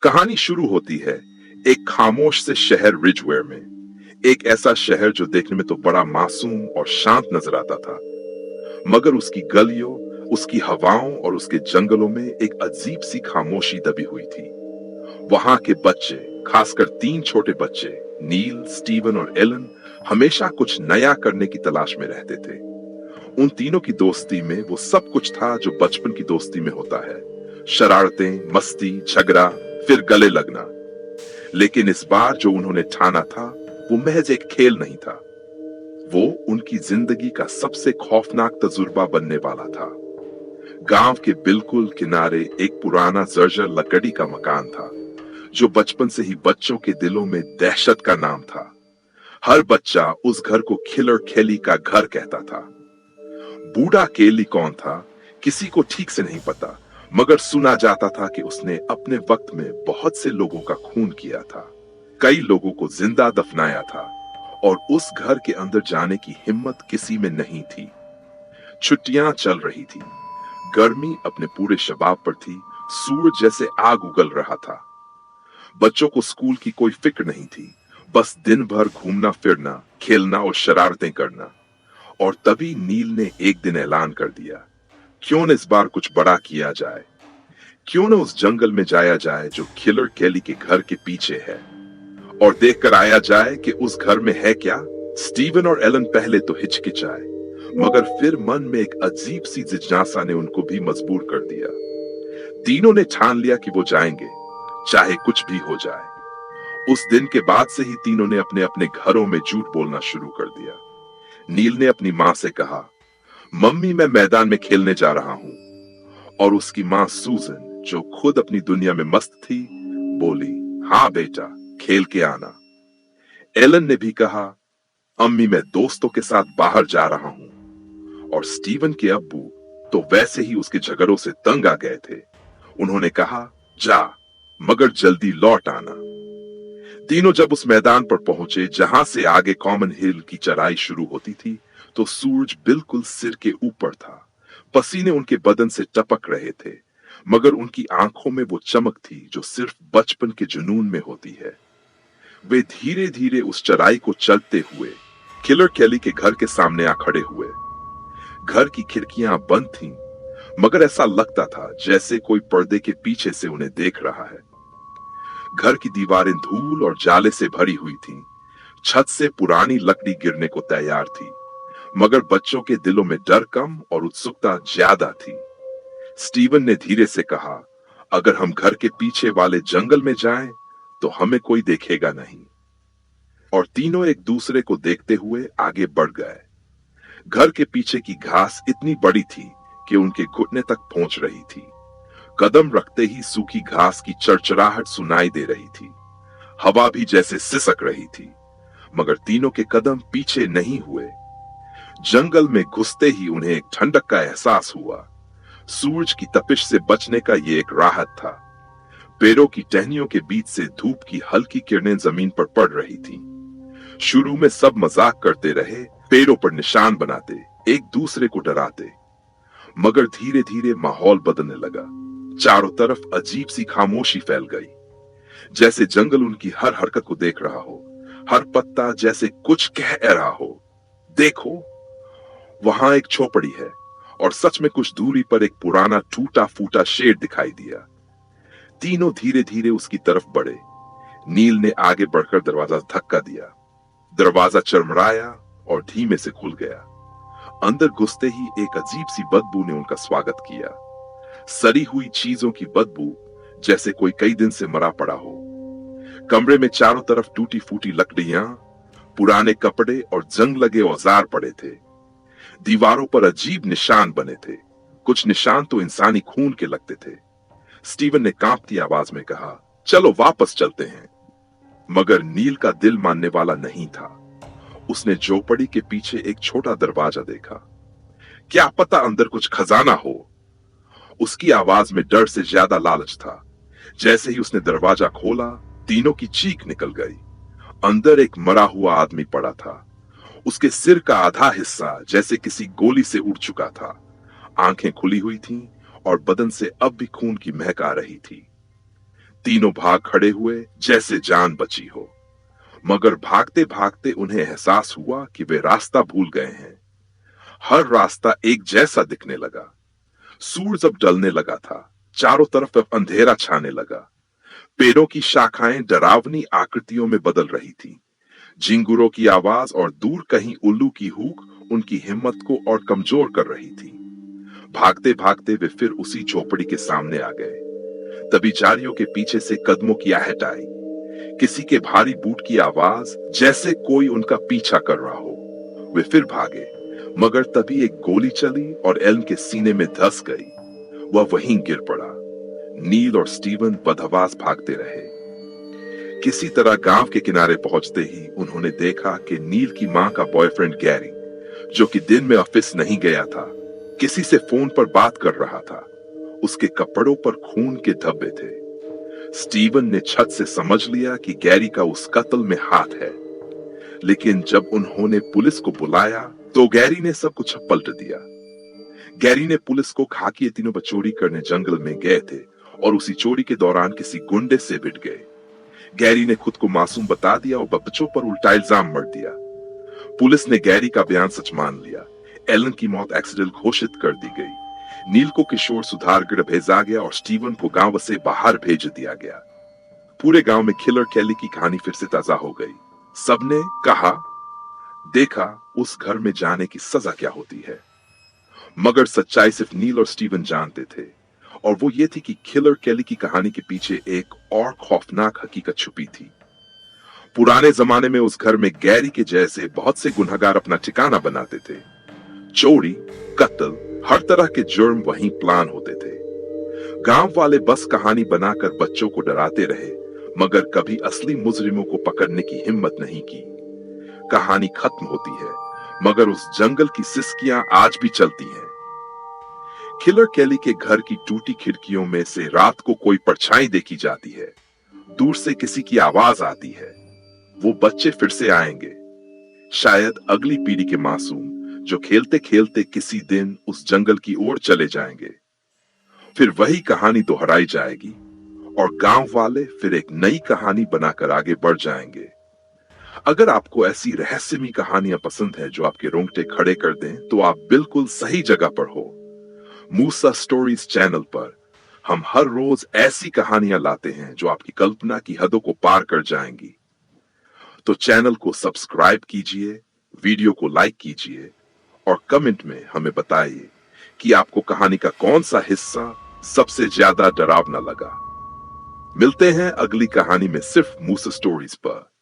कहानी शुरू होती है एक खामोश से शहर रिजवेयर में। एक ऐसा शहर जो देखने में तो बड़ा मासूम और शांत नजर आता था, मगर उसकी गलियों, उसकी हवाओं और उसके जंगलों में एक अजीब सी खामोशी दबी हुई थी। वहां के बच्चे, खासकर तीन छोटे बच्चे, नील, स्टीवन और एलन, हमेशा कुछ नया करने की तलाश में रहते थे। उन तीनों की दोस्ती में वो सब कुछ था जो बचपन की दोस्ती में होता है। शरारतें, मस्ती, झगड़ा, फिर गले लगना। लेकिन इस बार जो उन्होंने ठाना था वो महज एक खेल नहीं था, वो उनकी जिंदगी का सबसे खौफनाक तजुर्बा बनने वाला था। गांव के बिल्कुल किनारे एक पुराना जर्जर लकड़ी का मकान था, जो बचपन से ही बच्चों के दिलों में दहशत का नाम था। हर बच्चा उस घर को खिलर खेली का घर कहता था। बूढ़ा केली कौन था, किसी को ठीक से नहीं पता, मगर सुना जाता था कि उसने अपने वक्त में बहुत से लोगों का खून किया था, कई लोगों को जिंदा दफनाया था, और उस घर के अंदर जाने की हिम्मत किसी में नहीं थी। छुट्टियां चल रही थी, गर्मी अपने पूरे शबाब पर थी, सूरज जैसे आग उगल रहा था। बच्चों को स्कूल की कोई फिक्र नहीं थी, बस दिन भर घूमना फिरना, खेलना और शरारतें करना। और तभी नील ने एक दिन ऐलान कर दिया, क्यों न इस बार कुछ बड़ा किया जाए, क्यों न उस जंगल में जाया जाए जो किलर केली के घर के पीछे है, और देखकर आया जाए कि उस घर में है क्या। स्टीवन और एलन पहले तो हिचकिचाए, मगर फिर मन में एक अजीब सी जिज्ञासा ने उनको भी मजबूर कर दिया। तीनों ने ठान लिया कि वो जाएंगे, चाहे कुछ भी हो जाए। उस दिन के बाद से ही तीनों ने अपने अपने घरों में झूठ बोलना शुरू कर दिया। नील ने अपनी माँ से कहा, मम्मी मैं मैदान में खेलने जा रहा हूं। और उसकी माँ सूजन, जो खुद अपनी दुनिया में मस्त थी, बोली, हाँ बेटा, खेल के आना। एलन ने भी कहा, अम्मी मैं दोस्तों के साथ बाहर जा रहा हूं। और स्टीवन के अब्बू तो वैसे ही उसके झगड़ों से तंग आ गए थे। उन्होंने कहा, जा, मगर जल्दी लौट आना। तीनों जब उस मैदान पर पहुंचे जहां से आगे कॉमन हिल की चढ़ाई शुरू होती थी, तो सूरज बिल्कुल सिर के ऊपर था। पसीने उनके बदन से टपक रहे थे, मगर उनकी आंखों में वो चमक थी जो सिर्फ बचपन के जुनून में होती है। वे धीरे धीरे उस चढ़ाई को चलते हुए किलर केली के घर के सामने आ खड़े हुए। घर की खिड़कियां बंद थीं, मगर ऐसा लगता था जैसे कोई पर्दे के पीछे से उन्हें देख रहा है। घर की दीवारें धूल और जाले से भरी हुई थीं। छत से पुरानी लकड़ी गिरने को तैयार थी, मगर बच्चों के दिलों में डर कम और उत्सुकता ज्यादा थी। स्टीवन ने धीरे से कहा, अगर हम घर के पीछे वाले जंगल में जाएं, तो हमें कोई देखेगा नहीं। और तीनों एक दूसरे को देखते हुए आगे बढ़ गए। घर के पीछे की घास इतनी बड़ी थी कि उनके घुटने तक पहुंच रही थी। कदम रखते ही सूखी घास की चरचराहट सुनाई दे रही थी। हवा भी जैसे सिसक रही थी, मगर तीनों के कदम पीछे नहीं हुए। जंगल में घुसते ही उन्हें एक ठंडक का एहसास हुआ। सूरज की तपिश से बचने का ये एक राहत था। पेड़ों की टहनियों के बीच से धूप की हल्की किरणें जमीन पर पड़ रही थी। शुरू में सब मजाक करते रहे, पेड़ों पर निशान बनाते, एक दूसरे को डराते, मगर धीरे धीरे माहौल बदलने लगा। चारों तरफ अजीब सी खामोशी फैल गई, जैसे जंगल उनकी हर हरकत को देख रहा हो, हर पत्ता जैसे कुछ कह रहा हो। देखो, वहां एक झोपड़ी है, और सच में कुछ दूरी पर एक पुराना टूटा फूटा शेड दिखाई दिया। तीनों धीरे धीरे उसकी तरफ बढ़े। नील ने आगे बढ़कर दरवाजा धक्का दिया। दरवाजा चरमराया और धीमे से खुल गया। अंदर घुसते ही एक अजीब सी बदबू ने उनका स्वागत किया। सड़ी हुई चीजों की बदबू, जैसे कोई कई दिन से मरा पड़ा हो। कमरे में चारों तरफ टूटी फूटी लकड़ियां, पुराने कपड़े और जंग लगे औजार पड़े थे। दीवारों पर अजीब निशान बने थे, कुछ निशान तो इंसानी खून के लगते थे। स्टीवन ने कांपती आवाज में कहा, चलो वापस चलते हैं। मगर नील का दिल मानने वाला नहीं था। उसने झोपड़ी के पीछे एक छोटा दरवाजा देखा। क्या पता अंदर कुछ खजाना हो। उसकी आवाज में डर से ज्यादा लालच था। जैसे ही उसने दरवाजा खोला, तीनों की चीख निकल गई। अंदर एक मरा हुआ आदमी पड़ा था। उसके सिर का आधा हिस्सा जैसे किसी गोली से उड़ चुका था। आंखें खुली हुई थीं और बदन से अब भी खून की महक आ रही थी। तीनों भाग खड़े हुए जैसे जान बची हो, मगर भागते भागते उन्हें एहसास हुआ कि वे रास्ता भूल गए हैं। हर रास्ता एक जैसा दिखने लगा। सूरज अब ढलने लगा था। चारों तरफ अब अंधेरा छाने लगा। पेड़ों की शाखाएं डरावनी आकृतियों में बदल रही थी। झिंगुरों की आवाज और दूर कहीं उल्लू की हूक उनकी हिम्मत को और कमजोर कर रही थी। भागते भागते वे फिर उसी झोपड़ी के सामने आ गए। तभी झाड़ियों के पीछे से कदमों की आहट आई। किसी के भारी बूट की आवाज, जैसे कोई उनका पीछा कर रहा हो। वे फिर भागे, मगर तभी एक गोली चली और एलन के सीने में धंस गई। वह वहीं गिर पड़ा। नील और स्टीवन बदहवास भागते रहे। किसी तरह गांव के किनारे पहुंचते ही उन्होंने देखा कि नील की मां का बॉयफ्रेंड गैरी, जो कि दिन में ऑफिस नहीं गया था, किसी से फोन पर बात कर रहा था। उसके कपड़ों पर खून के धब्बे थे। स्टीवन ने छत से समझ लिया कि गैरी का उस कत्ल में हाथ है, लेकिन जब उन्होंने पुलिस को बुलाया तो गैरी ने सब कुछ पलट दिया। गैरी ने पुलिस को कहा कि ये तीनों चोरी करने जंगल में गए थे और उसी चोरी के दौरान किसी गुंडे से भिड़ गए। गैरी ने खुद को मासूम बता दिया और बच्चों पर उल्टा इल्जाम मढ़ दिया। पुलिस ने गैरी का बयान सच मान लिया। एलन की मौत एक्सीडेंट घोषित कर दी गई। नील को किशोर सुधार गृह भेजा गया और स्टीवन को गांव से बाहर भेज दिया गया। पूरे गांव में किलर कैली की कहानी फिर से ताजा हो गई। सबने कहा, देखा उस घर में जाने की सजा क्या होती है। मगर सच्चाई सिर्फ नील और स्टीवन जानते थे, और वो ये थी कि किलर कैली की कहानी के पीछे एक और खौफनाक हकीकत छुपी थी। पुराने जमाने में उस घर में गैरी के जैसे बहुत से गुनहगार अपना ठिकाना बनाते थे। चोरी, कत्ल, हर तरह के जुर्म वहीं प्लान होते थे। गांव वाले बस कहानी बनाकर बच्चों को डराते रहे, मगर कभी असली मुजरिमों को पकड़ने की हिम्मत नहीं की। कहानी खत्म होती है, मगर उस जंगल की सिसकियां आज भी चलती हैं। किलर कैली के घर की टूटी खिड़कियों में से रात को कोई परछाई देखी जाती है। दूर से किसी की आवाज आती है। वो बच्चे फिर से आएंगे, शायद अगली पीढ़ी के मासूम, जो खेलते खेलते किसी दिन उस जंगल की ओर चले जाएंगे। फिर वही कहानी दोहराई जाएगी और गांव वाले फिर एक नई कहानी बनाकर आगे बढ़ जाएंगे। अगर आपको ऐसी रहस्यमयी कहानियां पसंद है जो आपके रोंगटे खड़े कर दें, तो आप बिल्कुल सही जगह पर हो। मूसा स्टोरीज चैनल पर हम हर रोज ऐसी कहानियां लाते हैं जो आपकी कल्पना की हदों को पार कर जाएंगी। तो चैनल को सब्सक्राइब कीजिए, वीडियो को लाइक कीजिए और कमेंट में हमें बताइए कि आपको कहानी का कौन सा हिस्सा सबसे ज्यादा डरावना लगा। मिलते हैं अगली कहानी में सिर्फ मूसा स्टोरीज पर।